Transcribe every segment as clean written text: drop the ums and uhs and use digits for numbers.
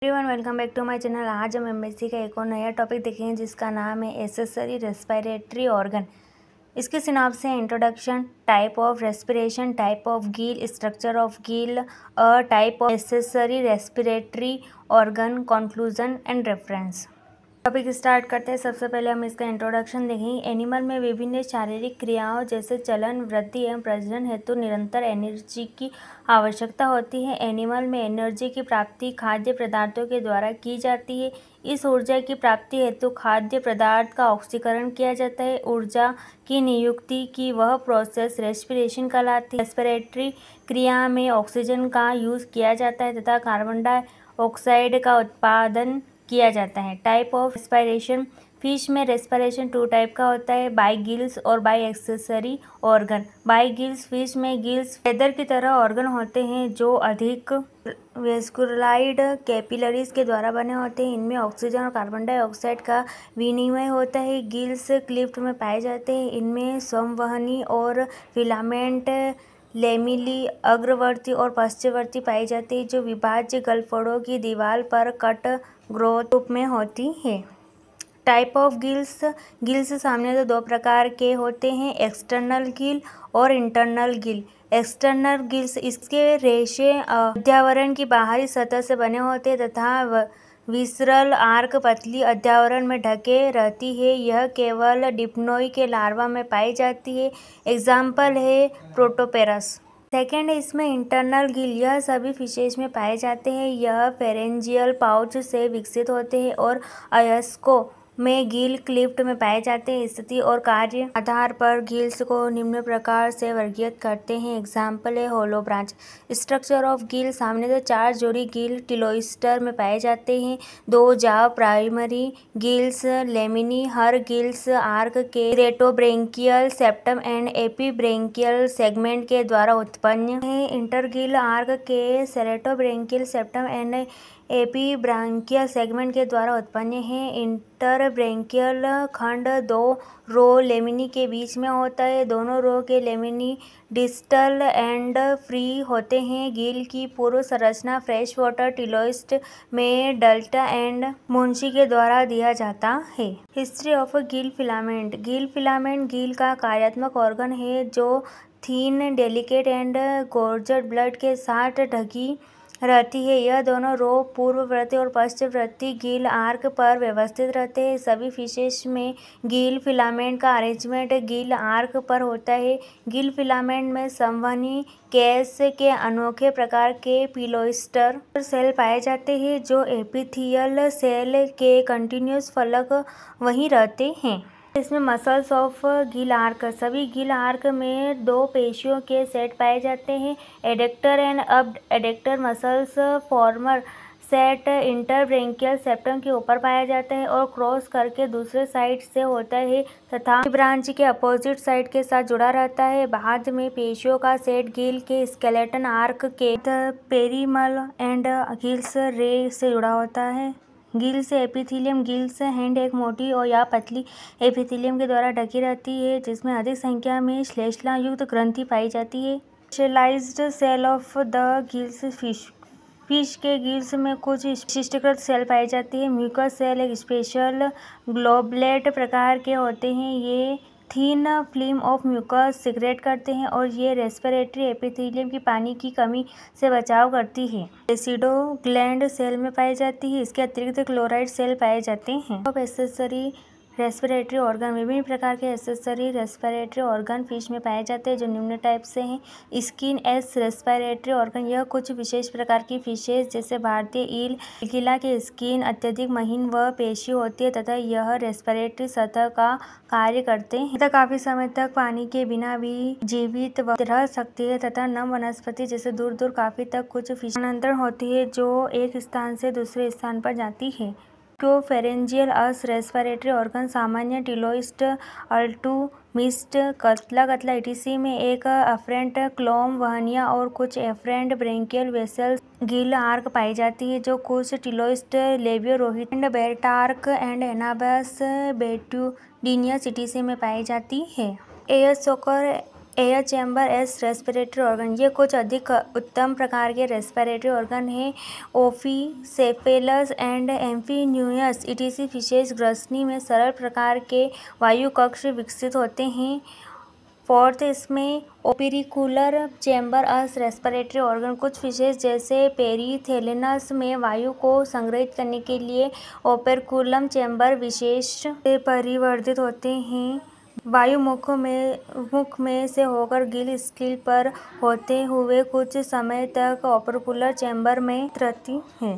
Everyone welcome back to my channel. आज हम MSc का एक और नया टॉपिक देखेंगे जिसका नाम है एसेसरी रेस्पिरेटरी ऑर्गन। इसके सिनॉप्सिस है introduction, type of respiration, type of गील, स्ट्रक्चर ऑफ गील, type of accessory respiratory organ, conclusion and reference. Topic start करते हैं। सबसे पहले हम इसका इंट्रोडक्शन देखेंगे। एनिमल में विभिन्न शारीरिक क्रियाओं जैसे चलन, वृद्धि एवं प्रजनन हेतु निरंतर एनर्जी की आवश्यकता होती है। एनिमल में एनर्जी की प्राप्ति खाद्य पदार्थों के द्वारा की जाती है। इस ऊर्जा की प्राप्ति हेतु खाद्य पदार्थ का ऑक्सीकरण किया जाता है। ऊर्जा की नियुक्ति की वह प्रोसेस रेस्पिरेशन कहलाती है। रेस्पिरेटरी क्रिया में ऑक्सीजन का यूज किया जाता है तथा कार्बन डाइऑक्साइड का उत्पादन किया जाता है। Type of respiration. फिश में रेस्पिरेशन 2 टाइप का होता है, बाई गिल्स और by accessory organ. By gills fish में गिल्स फेदर की तरह ऑर्गन होते हैं जो अधिक वेस्कुलाइड कैपिलरीज के द्वारा बने होते हैं। इनमें ऑक्सीजन और कार्बन डाइऑक्साइड का विनिमय होता है। गिल्स क्लिफ्ट में पाए जाते हैं। इनमें संवहनी और फिलामेंट लेमिली अग्रवर्ती और पश्चवर्ती पाई जाती है जो विभाज्य गलफड़ों की दीवार पर कट ग्रोथ रूप में होती है। Type of gills. गिल्स सामान्यतः 2 प्रकार के होते हैं, एक्सटर्नल गिल और इंटरनल गिल। एक्सटर्नल गिल्स इसके रेशे अध्यावरण की बाहरी सतह से बने होते हैं तथा विसरल आर्क पतली अध्यावरण में ढके रहती है। यह केवल डिप्नोई के लार्वा में पाई जाती है। एग्जाम्पल है प्रोटोपेरस। सेकेंड है इसमें इंटरनल गिल। यह सभी फिशेज में पाए जाते हैं। यह फेरेंजियल पाउच से विकसित होते हैं और अयस्कों में गिल क्लिफ्ट में पाए जाते हैं। स्थिति और कार्य आधार पर गिल्स को निम्न प्रकार से वर्गीकृत करते हैं। एग्जाम्पल है होलो ब्रांच। Structure of gill. सामान्यतः 4 जोड़ी गिल टिलोइस्टर में पाए जाते हैं। 2 जाव प्राइमरी गिल्स लेमिनी हर गिल्स आर्क के सेरेटोब्रेंकियल सेप्टम एंड एपीब्रेंकियल सेगमेंट के द्वारा उत्पन्न है। इंटरगिल आर्क के सेरेटोब्रेंकियल सेप्टम एंड एपीब्रांकियल सेगमेंट के द्वारा उत्पन्न है। इंटरब्रेंकियल खंड 2 रो लेमिनी के बीच में होता है। दोनों रो के लेमिनी डिस्टल एंड फ्री होते हैं। गिल की पूर्व संरचना फ्रेश वाटर टिलोइस्ट में डल्टा एंड मुंशी के द्वारा दिया जाता है। History of gill filament. Gill filament Gill का कार्यात्मक ऑर्गन है जो थीन डेलिकेट एंड गोर्जड ब्लड के साथ ढकी रहती है। यह दोनों रो पूर्ववर्ती और पश्चवर्ती गिल आर्क पर व्यवस्थित रहते हैं। सभी फिशेस में गिल फिलामेंट का अरेंजमेंट गिल आर्क पर होता है। गिल फिलामेंट में संवहनी केस के अनोखे प्रकार के पिलोइस्टर सेल पाए जाते हैं जो एपिथियल सेल के कंटिन्यूस फलक वहीं रहते हैं। इसमें मसल्स ऑफ गिल आर्क। सभी गिल आर्क में 2 पेशियों के सेट पाए जाते हैं, एडेक्टर एंड अब adductor muscles. Former set interbranchial septum के ऊपर पाया जाता है और क्रॉस करके दूसरे साइड से होता है तथा ब्रांच के अपोजिट साइड के साथ जुड़ा रहता है। बाद में पेशियों का सेट गिल के स्केलेटन आर्क के पेरिमल एंड गिल्स रे से जुड़ा होता है। Gills epithelium. गिल्स हैंड एक मोटी और या पतली एपिथेलियम के द्वारा ढकी रहती है जिसमें अधिक संख्या में श्लेष्मा युक्त ग्रंथि पाई जाती है। Specialised cell of the gills fish. Fish के गिल्स में कुछ विशिष्टकृत सेल पाई जाती है। म्यूकस सेल एक स्पेशल ग्लोबलेट प्रकार के होते हैं। ये thin film of mucus secrete करते हैं और ये रेस्पिरेटरी एपिथेलियम की पानी की कमी से बचाव करती है। एसिडो ग्लैंड सेल में पाई जाती है। इसके अतिरिक्त क्लोराइड सेल पाए जाते हैं। अब एसेसरी रेस्पिरेटरी ऑर्गन। विभिन्न प्रकार के एसेसरी रेस्पिरेटरी ऑर्गन फिश में पाए जाते हैं जो निम्न टाइप से हैं। Skin S respiratory organ. यह कुछ विशेष प्रकार की फिशेज जैसे भारतीय ईल गिला के स्किन अत्यधिक महीन व पेशी होती है तथा यह रेस्पिरेटरी सतह का कार्य करते हैं तथा काफी समय तक पानी के बिना भी जीवित रह सकती है तथा नम वनस्पति जैसे दूर दूर काफी तक कुछ फिश स्थानांतरण होती है जो एक स्थान से दूसरे स्थान पर जाती है। फेरेंजियल अस रेस्पिरेटरी ऑर्गन सामान्य टिलोइस्ट अल्टू मिस्ट कतला कतला ईटीसी में एक अफरेंट क्लोम वहनिया और कुछ afferent branchial vessels gill arch पाई जाती है जो कुछ टिलोइस्ट लेबियोरोहित एंड बेटार्क एंड एनाबस बेट्यूडिनियस ईटीसी में पाई जाती है। Air sac or air chamber as respiratory organ, ये कुछ अधिक उत्तम प्रकार के रेस्पिरेटरी ऑर्गन हैं। ओफिसेफेलस एंड एम्फीन्यूयस ईटीसी विशेष ग्रसनी में सरल प्रकार के वायु कक्ष विकसित होते हैं। फोर्थ, इसमें ओपेरिकुलर चैम्बर अस रेस्पिरेटरी ऑर्गन, कुछ विशेष जैसे पेरीथेलिनस में वायु को संग्रहित करने के लिए ओपेरिकुलम चैम्बर विशेष से परिवर्तित होते हैं। वायु मुख में से होकर गिल स्किल पर होते हुए कुछ समय तक ओपेरिकुलर चैम्बर में रहती है।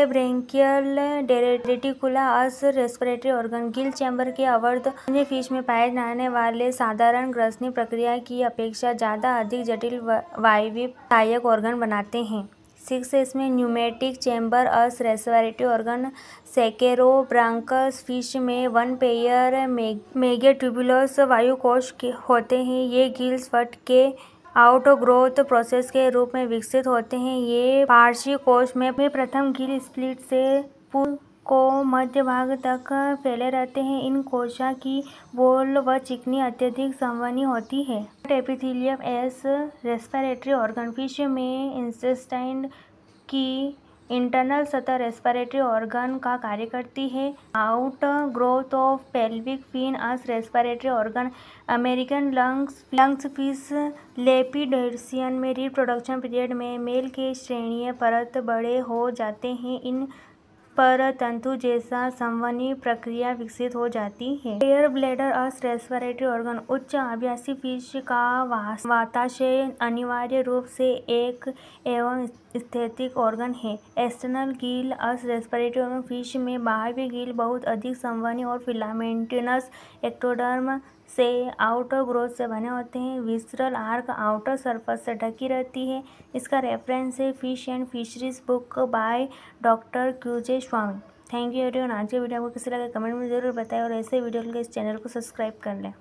ब्रेंकियल रेटिकुलस रेस्पिरेटरी ऑर्गन, गिल चैम्बर के अवरोध अन्य फिश में पाए जाने वाले साधारण ग्रसनी प्रक्रिया की अपेक्षा ज़्यादा अधिक जटिल वायवीय ऑर्गन बनाते हैं। 6, इसमें न्यूमेटिक चैम्बर अस रेस्पिरेटरी ऑर्गन, सैकेरोब्रांकस फिश में वन पेयर मेगाट्यूबुलस वायुकोश होते हैं। ये गिल्स फट के आउटग्रोथ प्रोसेस के रूप में विकसित होते हैं। ये पार्श्वी कोश में प्रथम गिल स्प्लिट से पूर्व को मध्य भाग तक फैले रहते हैं। इन कोशा की बोल व चिकनी अत्यधिक संवहनी होती है। Epithelium as respiratory organ, fish में इंटेस्टाइन की इंटरनल सतह रेस्पिरेटरी ऑर्गन का कार्य करती है। Outgrowth of pelvic fin as respiratory organ, American lungs fish लेपिडोप्टेरियन में रिप्रोडक्शन पीरियड में मेल के श्रेणीय परत बड़े हो जाते हैं। इन पर तंतु जैसा संवहनी प्रक्रिया विकसित हो जाती है। एयर ब्लैडर अस रेस्पिरेटरी ऑर्गन, उच्च आभासी फिश का वाताशय अनिवार्य रूप से एक एवं स्थैतिक ऑर्गन है। एक्सटर्नल गिल अस रेस्पिरेटरी ऑर्गन, फिश में बाह्य गिल बहुत अधिक संवहनी और फिलामेंटस एक्टोडर्म से आउटर ग्रोथ से बने होते हैं। विसरल आर्क आउटर सरफेस से ढकी रहती है। इसका रेफरेंस है fish and fisheries book by doctor QJ Swami. Thank you everyone. आज के वीडियो आपको कैसे लगा कमेंट में जरूर बताएं और ऐसे वीडियो के लिए इस चैनल को सब्सक्राइब कर लें।